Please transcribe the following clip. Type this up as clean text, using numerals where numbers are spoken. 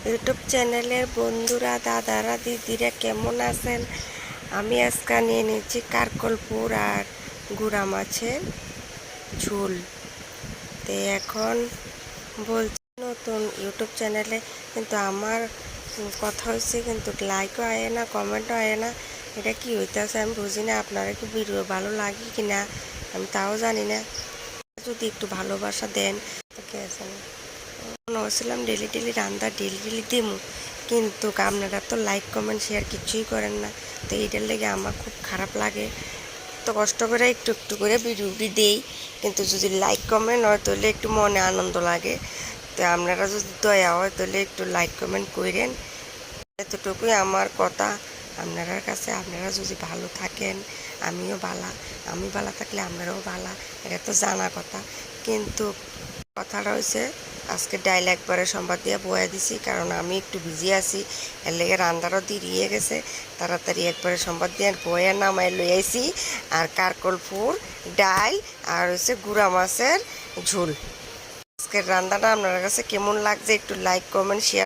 YouTube চ্যানেলের বন্ধুরা, দাদারা, দিদিরা কেমন আছেন? আমি আজকে নিয়ে নিচ্ছি কারকলপুর আর গুড়া মাছের ঝোল। তো এখন বলছি নতুন ইউটিউব চ্যানেলে, কিন্তু আমার কথা হচ্ছে কিন্তু লাইকও আয় না, কমেন্টও আয় না। এটা কি হইতেছে আমি বুঝি না। আপনারা কি ভিডিও ভালো লাগে কি না আমি তাও জানি না। যদি একটু ভালোবাসা দেন কে আছে না। মনে হচ্ছিলাম ডেলি ডেলি রান্না ডেলি ডেলি দিমু, কিন্তু আপনারা তো লাইক কমেন্ট শেয়ার কিছুই করেন না। তো এইটার লেগে আমার খুব খারাপ লাগে। তো কষ্ট করে একটু একটু করে ভিডিওটি দেই, কিন্তু যদি লাইক কমেন্ট হয় তাহলে একটু মনে আনন্দ লাগে। তো আপনারা যদি দয়া হয় তাহলে একটু লাইক কমেন্ট করেন। এতটুকুই আমার কথা আপনার কাছে। আপনারা যদি ভালো থাকেন আমিও বালা, আমি বালা থাকলে আপনারাও বালা, এটা তো জানা কথা। কিন্তু কথাটা হয়েছে আজকে ডাইল একবারে সম্বাদ দিয়ে বয়া দিছি, কারণ আমি একটু বিজি আছি, এর লেগে রান্নারও দেরিয়ে গেছে। তাড়াতাড়ি একবারে সম্বাদ দিয়ে বয়া নামায় লই আইছি। আর কারকলপুর ডাইল আর হচ্ছে গুড়া মাছের ঝোল। আজকের রান্নাটা আপনার কাছে কেমন লাগছে একটু লাইক কমেন্ট শেয়ার